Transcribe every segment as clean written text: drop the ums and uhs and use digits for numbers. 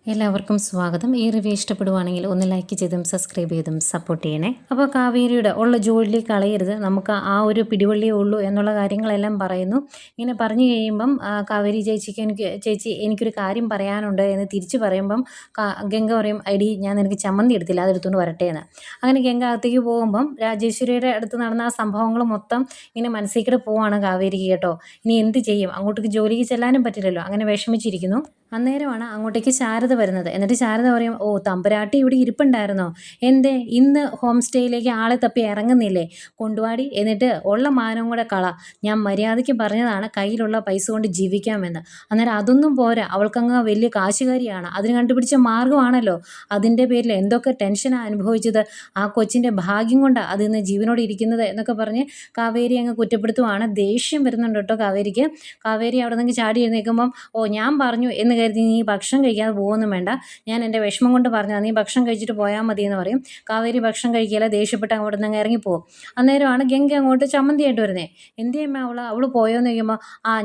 എല്ലാവർക്കും സ്വാഗതം. ഈ റിവ്യൂ ഇഷ്ടപ്പെടുവാണെങ്കിൽ ഒന്ന് ലൈക്ക് ചെയ്തും സബ്സ്ക്രൈബ് ചെയ്തും സപ്പോർട്ട് ചെയ്യണേ. അപ്പോൾ കാവേരിയുടെ ഉള്ള ജോലി കളയരുത്, നമുക്ക് ആ ഒരു പിടിവള്ളിയേ ഉള്ളൂ എന്നുള്ള കാര്യങ്ങളെല്ലാം പറയുന്നു. ഇങ്ങനെ പറഞ്ഞു കഴിയുമ്പം കാവേരി ചേച്ചി എനിക്കൊരു കാര്യം പറയാനുണ്ട് എന്ന് തിരിച്ച് പറയുമ്പം ഗംഗ പറയും, ഐഡി ഞാൻ നിനക്ക് ചമ്മന്തി എടുത്തില്ല, അതെടുത്തുകൊണ്ട് വരട്ടെ എന്ന്. അങ്ങനെ ഗംഗ അകത്തേക്ക് പോകുമ്പം രാജേശ്വരിയുടെ അടുത്ത് നടന്ന ആ സംഭവങ്ങൾ മൊത്തം ഇങ്ങനെ മനസ്സിൽ പോവാണ് കാവേരിക്ക് കേട്ടോ. ഇനി എന്ത് ചെയ്യും, അങ്ങോട്ടേക്ക് ജോലിക്ക് ചെല്ലാനും പറ്റില്ലല്ലോ, അങ്ങനെ വിഷമിച്ചിരിക്കുന്നു. അന്നേരമാണ് അങ്ങോട്ടേക്ക് ശാരദ വരുന്നത്. എന്നിട്ട് ശാരദ പറയും, ഓ തമ്പുരാട്ടി ഇവിടെ ഇരിപ്പുണ്ടായിരുന്നോ, എന്തേ ഇന്ന് ഹോം സ്റ്റേയിലേക്ക് ആളെ തപ്പി ഇറങ്ങുന്നില്ലേ, കൊണ്ടുവാടി, എന്നിട്ട് ഉള്ള മാനം കൂടെ കള. ഞാൻ മര്യാദയ്ക്ക് പറഞ്ഞതാണ് കയ്യിലുള്ള പൈസ കൊണ്ട് ജീവിക്കാമെന്ന്. അന്നേരം അതൊന്നും പോരാ, അവൾക്കങ്ങ് വലിയ കാശുകാരിയാണ്, അതിന് കണ്ടുപിടിച്ച മാർഗ്ഗമാണല്ലോ, അതിൻ്റെ പേരിൽ എന്തൊക്കെ ടെൻഷനാണ് അനുഭവിച്ചത്, ആ കൊച്ചിൻ്റെ ഭാഗ്യം കൊണ്ടാണ് അത് ഇന്ന് ജീവനോട് ഇരിക്കുന്നത് എന്നൊക്കെ പറഞ്ഞ് കാവേരി അങ്ങ് കുറ്റപ്പെടുത്തുവാണ്. ദേഷ്യം വരുന്നുണ്ട് കേട്ടോ കാവേരിക്ക്. കാവേരി അവിടെ നിന്ന് ചാടി എഴുന്നേൽക്കുമ്പം, ഓ ഞാൻ പറഞ്ഞു എന്ന് കരുതി നീ ഭക്ഷണം കഴിക്കാതെ പോകുമൊന്നും വേണ്ട, ഞാൻ എൻ്റെ വിഷമം കൊണ്ട് പറഞ്ഞതാണ്, നീ ഭക്ഷണം കഴിച്ചിട്ട് പോയാൽ മതി എന്ന് പറയും. കാവേരി ഭക്ഷണം കഴിക്കില്ല, ദേഷ്യപ്പെട്ട് അവിടെ നിന്ന് ഇറങ്ങിപ്പോവും. അന്നേരമാണ് ഗംഗ അങ്ങോട്ട് ചമ്മന്തിയായിട്ട് വരുന്നത്. എന്തേ അമ്മ അവൾ പോയോന്ന് ചോദിക്കുമ്പോൾ,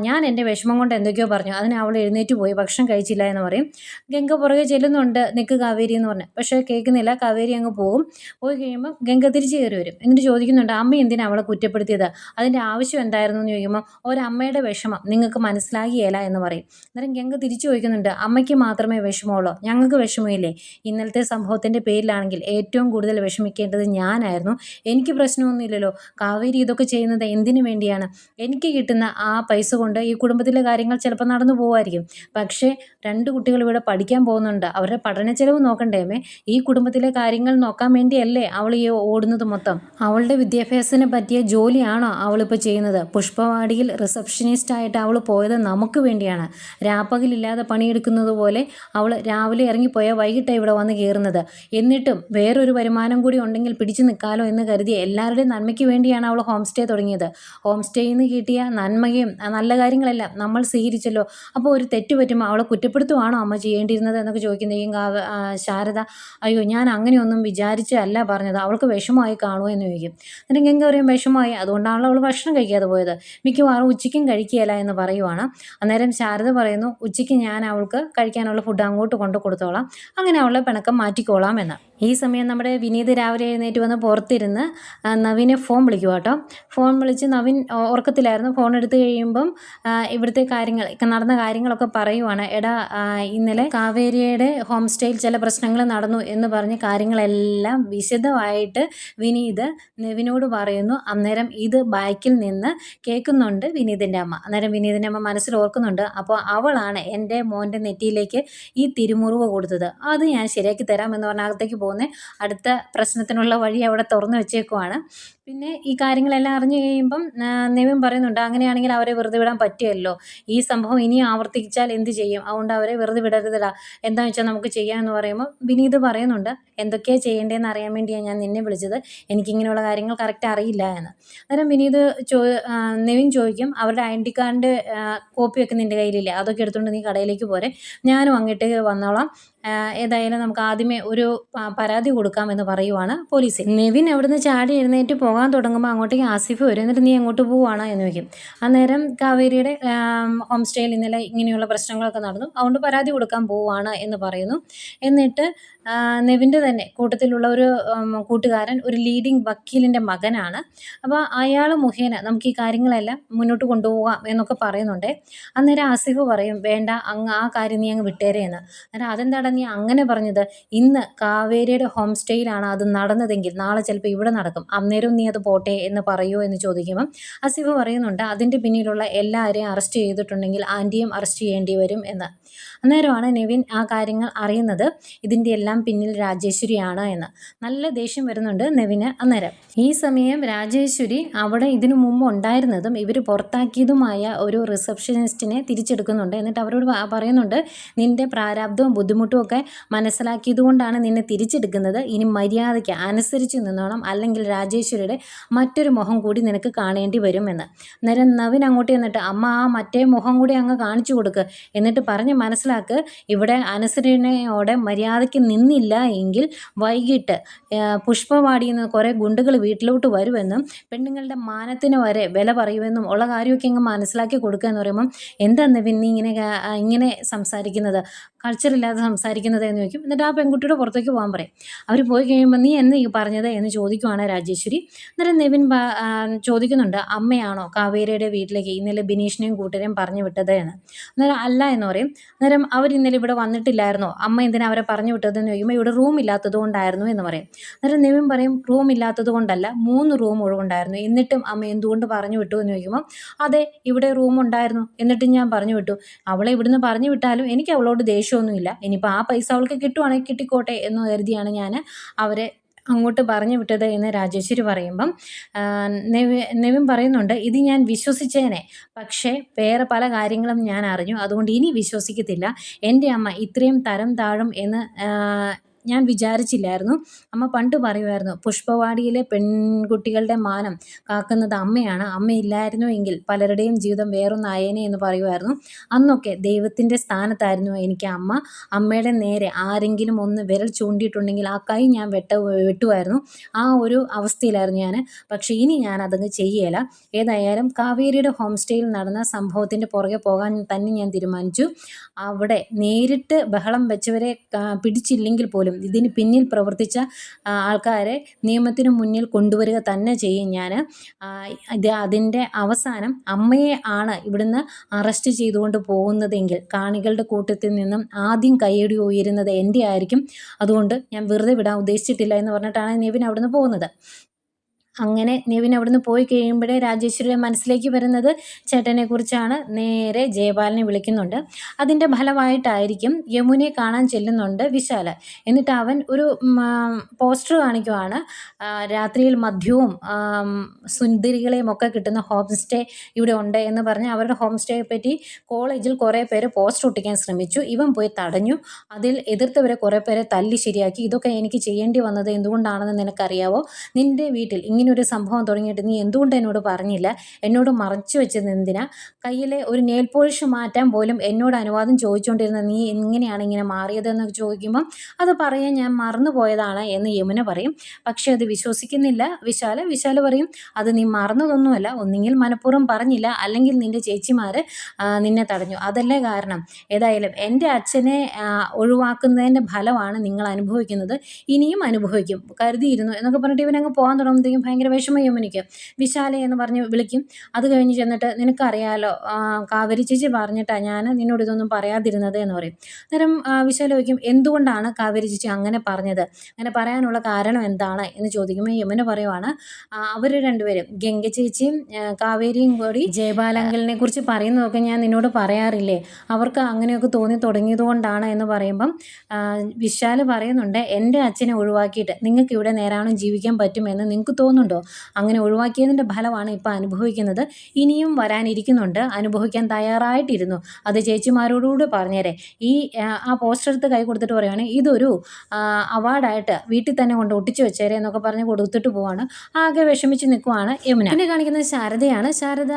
ഞാൻ എൻ്റെ വിഷമം കൊണ്ട് എന്തൊക്കെയോ പറഞ്ഞു, അതിന് അവൾ എഴുന്നേറ്റ് പോയി, ഭക്ഷണം കഴിച്ചില്ല എന്ന് പറയും. ഗംഗ പുറകെ ചെല്ലുന്നുണ്ട്, നിൽക്ക് കാവേരി എന്ന് പറഞ്ഞു, പക്ഷേ കേൾക്കുന്നില്ല. കാവേരി അങ്ങ് പോകും. പോയി കഴിയുമ്പോൾ ഗംഗ തിരിച്ച് കയറി വരും. എന്നിട്ട് ചോദിക്കുന്നുണ്ട്, അമ്മ എന്തിനാണ് അവളെ കുറ്റപ്പെടുത്തിയത്, അതിൻ്റെ ആവശ്യം എന്തായിരുന്നു എന്ന് ചോദിക്കുമ്പോൾ, ഒരമ്മയുടെ വിഷമം നിങ്ങൾക്ക് മനസ്സിലാകിയേല എന്ന് പറയും. അന്നേരം ഗംഗ തിരിച്ചു ചോദിക്കുന്നുണ്ട്, അമ്മയ്ക്ക് മാത്രമേ വിഷമമുള്ളൂ, ഞങ്ങൾക്ക് വിഷമമില്ലേ? ഇന്നലത്തെ സംഭവത്തിൻ്റെ പേരിലാണെങ്കിൽ ഏറ്റവും കൂടുതൽ വിഷമിക്കേണ്ടത് ഞാനായിരുന്നു, എനിക്ക് പ്രശ്നമൊന്നുമില്ലല്ലോ. കാവേരി ഇതൊക്കെ ചെയ്യുന്നത് എന്തിനു വേണ്ടിയാണ്? എനിക്ക് കിട്ടുന്ന ആ പൈസ കൊണ്ട് ഈ കുടുംബത്തിലെ കാര്യങ്ങൾ ചിലപ്പോൾ നടന്നു പോകുമായിരിക്കും, പക്ഷേ 2 കുട്ടികൾ ഇവിടെ പഠിക്കാൻ പോകുന്നുണ്ട്, അവരുടെ പഠന ചെലവ് നോക്കണ്ടേമേ. ഈ കുടുംബത്തിലെ കാര്യങ്ങൾ നോക്കാൻ വേണ്ടിയല്ലേ അവൾ ഈ ഓടുന്നത് മൊത്തം? അവളുടെ വിദ്യാഭ്യാസത്തിന് പറ്റിയ ജോലിയാണോ അവളിപ്പോൾ ചെയ്യുന്നത്? പുഷ്പവാടിയിൽ റിസപ്ഷനിസ്റ്റായിട്ട് അവൾ പോയത് നമുക്ക് വേണ്ടിയാണ്. രാപ്പകലില്ലാതെ പണിയെടുക്കുന്നത് പോലെ അവൾ രാവിലെ ഇറങ്ങിപ്പോയാൽ വൈകിട്ടാണ് ഇവിടെ വന്ന് കയറുന്നത്. എന്നിട്ടും വേറൊരു വരുമാനം കൂടി ഉണ്ടെങ്കിൽ പിടിച്ചു നിൽക്കാമല്ലോ എന്ന് കരുതി എല്ലാവരുടെയും നന്മയ്ക്ക് വേണ്ടിയാണ് അവൾ ഹോം സ്റ്റേ തുടങ്ങിയത്. ഹോം സ്റ്റേയിൽ നിന്ന് കിട്ടിയ നന്മയും നല്ല കാര്യങ്ങളെല്ലാം നമ്മൾ സ്വീകരിച്ചല്ലോ. അപ്പോൾ ഒരു തെറ്റ് പറ്റുമ്പോൾ അവളെ കുറ്റപ്പെടുത്തുവാണോ അമ്മ ചെയ്യേണ്ടിയിരുന്നത് എന്നൊക്കെ ചോദിക്കുന്നതെങ്കിൽ ശാരദ, അയ്യോ ഞാൻ അങ്ങനെയൊന്നും വിചാരിച്ചല്ല പറഞ്ഞത്, അവൾക്ക് വിഷമമായി കാണുമോ എന്ന് ചോദിക്കും. എന്നിട്ട് ഗംഗ പറയും, വിഷമമായി, അതുകൊണ്ടാണല്ലോ അവൾ ഭക്ഷണം കഴിക്കാതെ പോയത്, മിക്കവാറും ഉച്ചയ്ക്കും കഴിക്കുകയില്ല എന്ന് പറയുവാണ്. അന്നേരം ശാരദ പറയുന്നു, ഉച്ചയ്ക്ക് ഞാൻ അവൾക്ക് കഴിക്കാനുള്ള ഫുഡ് അങ്ങോട്ട് കൊണ്ടു കൊടുത്തോളാം, അങ്ങനെ അവളെ പിണക്കം മാറ്റിക്കോളാം എന്ന്. ഈ സമയം നമ്മുടെ വിനീത് രാവിലെ എഴുന്നേറ്റ് വന്ന് പുറത്തിരുന്ന് നവീനെ ഫോൺ വിളിക്കുക കേട്ടോ. ഫോൺ വിളിച്ച് നവീൻ ഉറക്കത്തിലായിരുന്നു. ഫോൺ എടുത്ത് കഴിയുമ്പം ഇവിടുത്തെ കാര്യങ്ങൾ നടന്ന കാര്യങ്ങളൊക്കെ പറയുവാണ്. എടാ ഇന്നലെ കാവേരിയുടെ ഹോം സ്റ്റേയിൽ ചില പ്രശ്നങ്ങൾ നടന്നു എന്ന് പറഞ്ഞ് കാര്യങ്ങളെല്ലാം വിശദമായിട്ട് വിനീത് നെവിനോട് പറയുന്നു. അന്നേരം ഇത് ബാക്കിൽ നിന്ന് കേൾക്കുന്നുണ്ട് വിനീതിൻ്റെ അമ്മ. അന്നേരം വിനീതിൻ്റെ അമ്മ മനസ്സിൽ ഓർക്കുന്നുണ്ട്, അപ്പോൾ അവളാണ് എൻ്റെ മോൻ്റെ നെറ്റിയിലേക്ക് ഈ തിരുമുറിവ് കൊടുത്തത്, അത് ഞാൻ ശരിയാക്കി തരാമെന്ന് പറഞ്ഞ അകത്തേക്ക് പോകുന്നത്. അടുത്ത പ്രശ്നത്തിനുള്ള വഴി അവിടെ തുറന്നു വെച്ചേക്കുവാണ്. പിന്നെ ഈ കാര്യങ്ങളെല്ലാം അറിഞ്ഞു കഴിയുമ്പം നെവിൻ പറയുന്നുണ്ട്, അങ്ങനെയാണെങ്കിൽ അവരെ വെറുതെ വിടാൻ പറ്റുമല്ലോ, ഈ സംഭവം ഇനി ആവർത്തിച്ചാൽ എന്ത് ചെയ്യും, അതുകൊണ്ട് അവരെ വെറുതെ വിടരുതടാ, എന്താണെന്ന് വെച്ചാൽ നമുക്ക് ചെയ്യാമെന്ന് പറയുമ്പോൾ വിനീത് പറയുന്നുണ്ട്, എന്തൊക്കെയാണ് ചെയ്യേണ്ടതെന്ന് അറിയാൻ വേണ്ടിയാണ് ഞാൻ നിന്നെ വിളിച്ചത്, എനിക്കിങ്ങനെയുള്ള കാര്യങ്ങൾ കറക്റ്റ് അറിയില്ല എന്ന്. അന്നേരം നെവിൻ ചോദിക്കും, അവരുടെ ഐഡൻറ്റി കാർഡിൻ്റെ കോപ്പിയൊക്കെ നിൻ്റെ കയ്യിലില്ലേ, അതൊക്കെ എടുത്തുകൊണ്ട് നീ കടയിലേക്ക് പോരെ, ഞാനും അങ്ങോട്ടേക്ക് വന്നോളാം, ഏതായാലും നമുക്ക് ആദ്യമേ ഒരു പരാതി കൊടുക്കാമെന്ന് പറയുവാണ് പോലീസ്. നെവിൻ അവിടുന്ന് ചാടി എഴുന്നേറ്റ് പോകാൻ തുടങ്ങുമ്പോൾ അങ്ങോട്ടേക്ക് ആസിഫ് വരും. എന്നിട്ട് നീ എങ്ങോട്ട് പോവുകയാണ് എന്ന് ചോദിക്കും. അന്നേരം കാവേരിയുടെ ഹോം സ്റ്റേയിൽ ഇന്നലെ ഇങ്ങനെയുള്ള പ്രശ്നങ്ങളൊക്കെ നടന്നു, അതുകൊണ്ട് പരാതി കൊടുക്കാൻ പോവുകയാണ് എന്ന് പറയുന്നു. എന്നിട്ട് നെവിൻ്റെ തന്നെ കൂട്ടത്തിലുള്ള ഒരു കൂട്ടുകാരൻ ഒരു ലീഡിങ് വക്കീലിൻ്റെ മകനാണ്, അപ്പോൾ അയാൾ മുഖേന നമുക്ക് ഈ കാര്യങ്ങളെല്ലാം മുന്നോട്ട് കൊണ്ടുപോകാം എന്നൊക്കെ പറയുന്നുണ്ട്. അന്നേരം ആസിഫ് പറയും, വേണ്ട ആ കാര്യം നീ അങ്ങ് വിട്ടേരെ എന്ന്. അന്നേരം അതെന്താണ് നീ അങ്ങനെ പറഞ്ഞത്, ഇന്ന് കാവേരിയുടെ ഹോം സ്റ്റേയിലാണ് അത് നടന്നതെങ്കിൽ നാളെ ചിലപ്പോൾ ഇവിടെ നടക്കും, അന്നേരം നീ അത് പോട്ടെ എന്ന് പറയുമോ എന്ന് ചോദിക്കുമ്പം ആസിഫ് പറയുന്നുണ്ട്, അതിൻ്റെ പിന്നിലുള്ള എല്ലാവരെയും അറസ്റ്റ് ചെയ്തിട്ടുണ്ടെങ്കിൽ ആൻറ്റിയും അറസ്റ്റ് ചെയ്യേണ്ടി വരും എന്ന്. അന്നേരമാണ് നെവിൻ ആ കാര്യങ്ങൾ അറിയുന്നത്, ഇതിൻ്റെ എല്ലാം പിന്നിൽ രാജേശ്വരിയാണ് എന്ന്. നല്ല ദേഷ്യം വരുന്നുണ്ട് നെവിന് അന്നേരം. ഈ സമയം രാജേശ്വരി അവിടെ ഇതിനു മുമ്പ് ഉണ്ടായിരുന്നതും ഇവർ പുറത്താക്കിയതുമായ ഒരു റിസപ്ഷനിസ്റ്റിനെ തിരിച്ചെടുക്കുന്നുണ്ട്. എന്നിട്ട് അവരോട് പറയുന്നുണ്ട്, നിൻ്റെ പ്രാരാബ്ദവും ബുദ്ധിമുട്ടും ഒക്കെ മനസ്സിലാക്കിയത് കൊണ്ടാണ് നിന്നെ തിരിച്ചെടുക്കുന്നത്, ഇനി മര്യാദയ്ക്ക് അനുസരിച്ച് നിന്നോണം, അല്ലെങ്കിൽ രാജേശ്വരിയുടെ മറ്റൊരു മുഖം കൂടി നിനക്ക് കാണേണ്ടി വരും എന്ന്. അന്നേരം നവീൻ അങ്ങോട്ട് ചെന്നിട്ട്, അമ്മ ആ മറ്റേ മുഖം കൂടി അങ്ങ് കാണിച്ചു കൊടുക്ക്, എന്നിട്ട് പറഞ്ഞ് മനസ്സിലാക്ക്, ഇവിടെ അനുസരണയോടെ മര്യാദയ്ക്ക് നിന്നില്ല എങ്കിൽ വൈകിട്ട് പുഷ്പവാടിയിൽ നിന്ന് കുറേ ഗുണ്ടുകൾ വീട്ടിലോട്ട് വരുമെന്നും പെണ്ണുങ്ങളുടെ മാനത്തിന് വരെ വില പറയുമെന്നും ഉള്ള കാര്യമൊക്കെ അങ്ങ് മനസ്സിലാക്കി കൊടുക്കുക എന്ന് പറയുമ്പം, എന്താ നവീൻ നീ ഇങ്ങനെ സംസാരിക്കുന്നത്, കൾച്ചറില്ലാതെ സംസാരിക്കുന്നത് സംസാരിക്കുന്നത് എന്ന് ചോദിക്കും. എന്നിട്ട് ആ പെൺകുട്ടിയുടെ പുറത്തേക്ക് പോകാൻ പറയും. അവർ പോയി കഴിയുമ്പോൾ നീ എന്ന് ഈ പറഞ്ഞത് എന്ന് ചോദിക്കുവാണ് രാജേശ്വരി. അന്നേരം നിവിൻ ചോദിക്കുന്നുണ്ട്, അമ്മയാണോ കാവേരിയുടെ വീട്ടിലേക്ക് ഇന്നലെ ബിനീഷിനെയും കൂട്ടരെയും പറഞ്ഞു വിട്ടത് എന്ന്. അന്നേരം അല്ല എന്ന് പറയും. അന്നേരം അവർ ഇന്നലെ ഇവിടെ വന്നിട്ടില്ലായിരുന്നോ, അമ്മ എന്തിനാ അവരെ പറഞ്ഞു വിട്ടതെന്ന് ചോദിക്കുമ്പോൾ ഇവിടെ റൂം ഇല്ലാത്തത് കൊണ്ടായിരുന്നു എന്ന് പറയും. അന്നേരം നിവിൻ പറയും, റൂം ഇല്ലാത്തത് കൊണ്ടല്ല, 3 റൂം ഒഴിവുണ്ടായിരുന്നു, എന്നിട്ടും അമ്മ എന്തുകൊണ്ട് പറഞ്ഞു വിട്ടു എന്ന് ചോദിക്കുമ്പോൾ അതെ ഇവിടെ റൂം ഉണ്ടായിരുന്നു എന്നിട്ടും ഞാൻ പറഞ്ഞു വിട്ടു. അവളെ ഇവിടുന്ന് പറഞ്ഞു വിട്ടാലും എനിക്ക് അവളോട് ദേഷ്യമൊന്നുമില്ല, ഇനിയിപ്പോൾ ആ പൈസ അവൾക്ക് കിട്ടുവാണെങ്കിൽ കിട്ടിക്കോട്ടെ എന്ന് കരുതിയാണ് ഞാൻ അവരെ അങ്ങോട്ട് പറഞ്ഞു വിട്ടത് എന്ന് രാജേശ്വരി പറയുമ്പം നിവിൻ പറയുന്നുണ്ട്, ഇത് ഞാൻ വിശ്വസിച്ചേനെ, പക്ഷേ വേറെ പല കാര്യങ്ങളും ഞാൻ അറിഞ്ഞു, അതുകൊണ്ട് ഇനി വിശ്വസിക്കത്തില്ല. എൻ്റെ അമ്മ ഇത്രയും തരം താഴും എന്ന് ഞാൻ വിചാരിച്ചില്ലായിരുന്നു. അമ്മ പണ്ട് പറയുമായിരുന്നു, പുഷ്പവാടിയിലെ പെൺകുട്ടികളുടെ മാനം കാക്കുന്നത് അമ്മയാണ്, അമ്മയില്ലായിരുന്നു എങ്കിൽ പലരുടെയും ജീവിതം വേറൊന്നായേനെ എന്ന് പറയുമായിരുന്നു. അന്നൊക്കെ ദൈവത്തിൻ്റെ സ്ഥാനത്തായിരുന്നു എനിക്ക് അമ്മ. അമ്മയുടെ നേരെ ആരെങ്കിലും ഒന്ന് വിരൽ ചൂണ്ടിയിട്ടുണ്ടെങ്കിൽ ആ കൈ ഞാൻ വെട്ടുമായിരുന്നു. ആ ഒരു അവസ്ഥയിലായിരുന്നു ഞാൻ. പക്ഷേ ഇനി ഞാൻ അതങ്ങ് ചെയ്യുകയില്ല. ഏതായാലും കാവേരിയുടെ ഹോം സ്റ്റേയിൽ നടന്ന സംഭവത്തിൻ്റെ പുറകെ പോകാൻ തന്നെ ഞാൻ തീരുമാനിച്ചു. അവിടെ നേരിട്ട് ബഹളം വെച്ചവരെ പിടിച്ചില്ലെങ്കിൽ പോലും ഇതിന് പിന്നിൽ പ്രവർത്തിച്ച ആൾക്കാരെ നിയമത്തിന് മുന്നിൽ കൊണ്ടുവരിക തന്നെ ചെയ്യും ഞാൻ. അതിൻ്റെ അവസാനം അമ്മയെ ആണ് ഇവിടുന്ന് അറസ്റ്റ് ചെയ്തുകൊണ്ട് പോകുന്നതെങ്കിൽ കാണികളുടെ കൂട്ടത്തിൽ നിന്നും ആദ്യം കൈയടി ഉയരുന്നത് എൻ്റെ ആയിരിക്കും. അതുകൊണ്ട് ഞാൻ വെറുതെ വിടാൻ ഉദ്ദേശിച്ചിട്ടില്ല എന്ന് പറഞ്ഞിട്ടാണ് നിവിൻ അവിടുന്ന് പോകുന്നത്. അങ്ങനെ നിവിൻ അവിടുന്ന് പോയി കഴിയുമ്പോഴേ രാജേശ്വരിയുടെ മനസ്സിലേക്ക് വരുന്നത് ചേട്ടനെക്കുറിച്ചാണ്. നേരെ ജയപാലിനെ വിളിക്കുന്നുണ്ട്. അതിൻ്റെ ഫലമായിട്ടായിരിക്കും യമുനെ കാണാൻ ചെല്ലുന്നുണ്ട് വിശാൽ. എന്നിട്ട് അവൻ ഒരു പോസ്റ്റർ കാണിക്കുവാണ്, രാത്രിയിൽ മദ്യവും സുന്ദരികളെയും ഒക്കെ കിട്ടുന്ന ഹോം സ്റ്റേ ഇവിടെ ഉണ്ട് എന്ന് പറഞ്ഞ് അവരുടെ ഹോം സ്റ്റേയെ പറ്റി കോളേജിൽ കുറേ പേര് പോസ്റ്റർ ഒട്ടിക്കാൻ ശ്രമിച്ചു. ഇവൻ പോയി തടഞ്ഞു. അതിൽ എതിർത്തവരെ കുറേ പേരെ തല്ലി ശരിയാക്കി. ഇതൊക്കെ എനിക്ക് ചെയ്യേണ്ടി വന്നത് എന്തുകൊണ്ടാണെന്ന് നിനക്കറിയാവോ? നിൻ്റെ വീട്ടിൽ ഇങ്ങനൊരു സംഭവം തുടങ്ങിയിട്ട് നീ എന്തുകൊണ്ട് എന്നോട് പറഞ്ഞില്ല? എന്നോട് മറച്ചു വെച്ചത് എന്തിനാ? കയ്യിലെ ഒരു നെയിൽ പോളിഷ് മാറ്റാൻ പോലും എന്നോട് അനുവാദം ചോദിച്ചുകൊണ്ടിരുന്ന നീ എങ്ങനെയാണ് ഇങ്ങനെ മാറിയതെന്ന് ചോദിക്കുമ്പം അത് പറയാൻ ഞാൻ മറന്നു പോയതാണ് എന്ന് യമുന പറയും. പക്ഷെ അത് വിശ്വസിക്കുന്നില്ല വിശാൽ പറയും, അത് നീ മറന്നതൊന്നുമല്ല, ഒന്നുകിൽ മനഃപൂർവ്വം പറഞ്ഞില്ല, അല്ലെങ്കിൽ നിൻ്റെ ചേച്ചിമാർ നിന്നെ തടഞ്ഞു, അതല്ലേ കാരണം. ഏതായാലും എൻ്റെ അച്ഛനെ ഒഴിവാക്കുന്നതിൻ്റെ ഫലമാണ് നിങ്ങൾ അനുഭവിക്കുന്നത്, ഇനിയും അനുഭവിക്കും, കരുതിയിരുന്നു എന്നൊക്കെ പറഞ്ഞിട്ട് ഇവനങ്ങ് പോകാൻ തുടങ്ങുമ്പോഴത്തേക്കും ഭയങ്കര വിഷമം യമുനയ്ക്ക്. വിശാലെ എന്ന് പറഞ്ഞ് വിളിക്കും. അത് കഴിഞ്ഞ് ചെന്നിട്ട്, നിനക്കറിയാലോ കാവേരി ചേച്ചി പറഞ്ഞിട്ടാണ് ഞാൻ നിന്നോട് ഇതൊന്നും പറയാതിരുന്നത് എന്ന് പറയും. അന്നേരം വിശാൽ ചോദിക്കും, എന്തുകൊണ്ടാണ് കാവേരി ചേച്ചി അങ്ങനെ പറഞ്ഞത്, അങ്ങനെ പറയാനുള്ള കാരണം എന്താണ് എന്ന് ചോദിക്കുമ്പോൾ യമുന പറയുവാണ്, അവർ രണ്ടുപേരും ഗംഗ ചേച്ചിയും കാവേരിയും കൂടി ജയബാലങ്കലിനെ കുറിച്ച് പറയുന്നതൊക്കെ ഞാൻ നിന്നോട് പറയാറില്ലേ, അവർക്ക് അങ്ങനെയൊക്കെ തോന്നി തുടങ്ങിയത് കൊണ്ടാണ് എന്ന് പറയുമ്പം വിശാൽ പറയുന്നുണ്ട്, എൻ്റെ അച്ഛനെ ഒഴിവാക്കിയിട്ട് നിങ്ങൾക്ക് ഇവിടെ നേരാണോ ജീവിക്കാൻ പറ്റുമെന്ന് നിങ്ങൾക്ക് തോന്നുന്നുണ്ടോ? അങ്ങനെ ഒഴിവാക്കിയതിൻ്റെ ഫലമാണ് ഇപ്പോൾ അനുഭവിക്കുന്നത്. ഇനിയും വരാനിരിക്കുന്നുണ്ട്, അനുഭവിക്കാൻ തയ്യാറായിട്ടിരുന്നു. അത് ചേച്ചിമാരോടുകൂടി പറഞ്ഞേരെ. ആ പോസ്റ്റർ എടുത്ത് കൈ കൊടുത്തിട്ട് പറയുകയാണ്, ഇതൊരു അവാർഡായിട്ട് വീട്ടിൽ തന്നെ കൊണ്ട് ഒട്ടിച്ചു വെച്ചേരെ എന്നൊക്കെ പറഞ്ഞ് കൊടുത്തിട്ട് പോവാണ്. ആകെ വിഷമിച്ച് നിൽക്കുവാണ് യമുന. പിന്നെ കാണിക്കുന്നത് ശാരദയാണ്. ശാരദ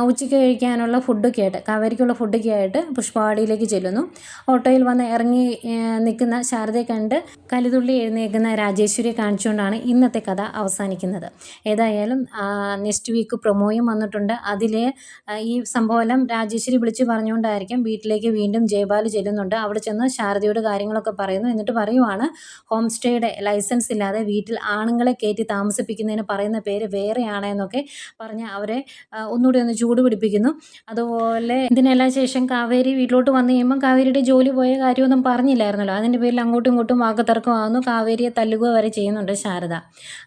ഉച്ചയ്ക്ക് കഴിക്കാനുള്ള ഫുഡൊക്കെ ആയിട്ട്, കാവേരിക്കുള്ള ഫുഡൊക്കെ ആയിട്ട് പുഷ്പവാടിയിലേക്ക് ചെല്ലുന്നു. ഓട്ടോയിൽ വന്ന് ഇറങ്ങി നിൽക്കുന്ന ശാരദയെ കണ്ട് കലിതുള്ളി എഴുന്നേൽക്കുന്ന രാജേശ്വരിയെ കാണിച്ചുകൊണ്ടാണ് ഇന്നത്തെ കഥ അവസാനിക്കുന്നത്. ഏതായാലും നെക്സ്റ്റ് വീക്ക് പ്രൊമോയും വന്നിട്ടുണ്ട്. അതിൽ ഈ സംഭവമെല്ലാം രാജേശ്വരി വിളിച്ച് പറഞ്ഞുകൊണ്ടായിരിക്കും വീട്ടിലേക്ക് വീണ്ടും ജയപാൽ ചെല്ലുന്നുണ്ട്. അവിടെ ചെന്ന് ശാരദയോട് കാര്യങ്ങളൊക്കെ പറയുന്നു. എന്നിട്ട് പറയുവാണ്, ഹോം സ്റ്റേയുടെ ലൈസൻസ് ഇല്ലാതെ വീട്ടിൽ ആണുങ്ങളെ കയറ്റി താമസിപ്പിക്കുന്നതിന് പറയുന്ന പേര് വേറെയാണ് എന്നൊക്കെ പറഞ്ഞ് അവരെ ഒന്നുകൂടി ഒന്ന് ചൂട് പിടിപ്പിക്കുന്നു. അതുപോലെ ഇതിനെല്ലാം ശേഷം കാവേരി വീട്ടിലോട്ട് വന്നു കഴിയുമ്പം കാവേരിയുടെ ജോലി പോയ കാര്യമൊന്നും പറഞ്ഞില്ലായിരുന്നല്ലോ, അതിൻ്റെ പേരിൽ അങ്ങോട്ടും ഇങ്ങോട്ടും വാക്കുതർക്കമാകുന്നു. കാവേരിയെ തല്ലുക വരെ ചെയ്യുന്നുണ്ട് ശാരദ.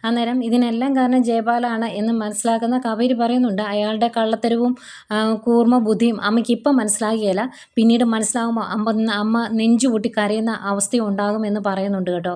അന്നേരം ഇതിനെല്ലാം കാരണം ജയപാലാണ് എന്ന് മനസ്സിലാക്കുന്ന കാവേരി പറയുന്നുണ്ട്, അയാളുടെ കള്ളത്തരവും കൂർമ്മ ബുദ്ധിയും അമ്മയ്ക്ക് ഇപ്പം മനസ്സിലാകിയല്ല, പിന്നീട് മനസ്സിലാകുമ്പോൾ അമ്മ നെഞ്ചു പൊട്ടി കരയുന്ന അവസ്ഥയും ഉണ്ടാകുമെന്ന് പറയുന്നുണ്ട് കേട്ടോ.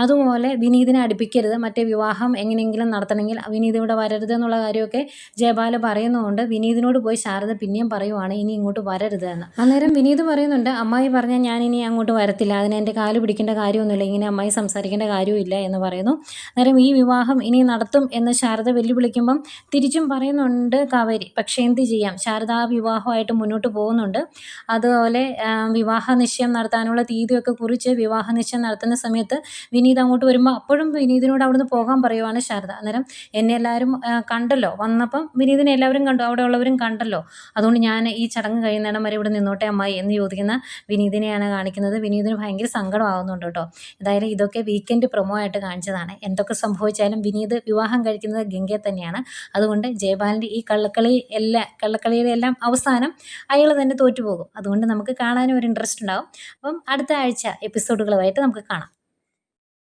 അതുപോലെ വിനീതിനെ അടുപ്പിക്കരുത്, മറ്റേ വിവാഹം എങ്ങനെയെങ്കിലും നടത്തണമെങ്കിൽ വിനീത് ഇവിടെ വരരുത് എന്നുള്ള കാര്യമൊക്കെ ജയപാൽ പറയുന്നതുകൊണ്ട് വിനീതിനോട് പോയി ശാരദ പിന്നെയും പറയുവാണ്, ഇനി ഇങ്ങോട്ട് വരരുത് എന്ന്. അന്നേരം വിനീത് പറയുന്നുണ്ട്, അമ്മായി പറഞ്ഞാൽ ഞാൻ ഇനി അങ്ങോട്ട് വരത്തില്ല, അതിന് എൻ്റെ കാല് പിടിക്കേണ്ട കാര്യമൊന്നുമില്ല, ഇങ്ങനെ അമ്മായി സംസാരിക്കേണ്ട കാര്യമില്ല എന്ന് പറയുന്നു. അന്നേരം ഈ വിവാഹം ഇനി നടത്തും നടത്തും എന്ന് ശാരദ വെല്ലുവിളിക്കുമ്പം തിരിച്ചും പറയുന്നുണ്ട് കാവേരി. പക്ഷേ എന്ത് ചെയ്യാം, ശാരദ ആ വിവാഹമായിട്ട് മുന്നോട്ട് പോകുന്നുണ്ട്. അതുപോലെ വിവാഹ നിശ്ചയം നടത്താനുള്ള തീയതിയൊക്കെ കുറിച്ച് വിവാഹ നിശ്ചയം നടത്തുന്ന സമയത്ത് വിനീത് അങ്ങോട്ട് വരുമ്പോൾ അപ്പോഴും വിനീതിനോട് അവിടുന്ന് പോകാൻ പറയുവാണ് ശാരദ. അന്നേരം എന്നെ എല്ലാവരും കണ്ടല്ലോ, വന്നപ്പം വിനീതിനെ എല്ലാവരും കണ്ടു, അവിടെ ഉള്ളവരും കണ്ടല്ലോ, അതുകൊണ്ട് ഞാൻ ഈ ചടങ്ങ് കഴിയുന്നിടം വരെ ഇവിടെ നിന്നോട്ടെ അമ്മായി എന്ന് ചോദിക്കുന്ന വിനീതിനെയാണ് കാണിക്കുന്നത്. വിനീതിന് ഭയങ്കര സങ്കടമാകുന്നുണ്ട് കേട്ടോ. എന്തായാലും ഇതൊക്കെ വീക്കെൻഡ് പ്രൊമോ ആയിട്ട് കാണിച്ചതാണ്. എന്തൊക്കെ സംഭവിച്ചാലും വിനീത് വിവാഹം കഴിക്കുന്നത് ഗംഗയെ തന്നെയാണ്. അതുകൊണ്ട് ജയപാലിൻ്റെ ഈ കള്ളക്കളിയുടെ എല്ലാം അവസാനം അയാൾ തന്നെ തോറ്റുപോകും. അതുകൊണ്ട് നമുക്ക് കാണാനും ഒരു ഇൻട്രസ്റ്റ് ഉണ്ടാകും. അപ്പം അടുത്ത ആഴ്ച എപ്പിസോഡുകളുമായിട്ട് നമുക്ക് കാണാം.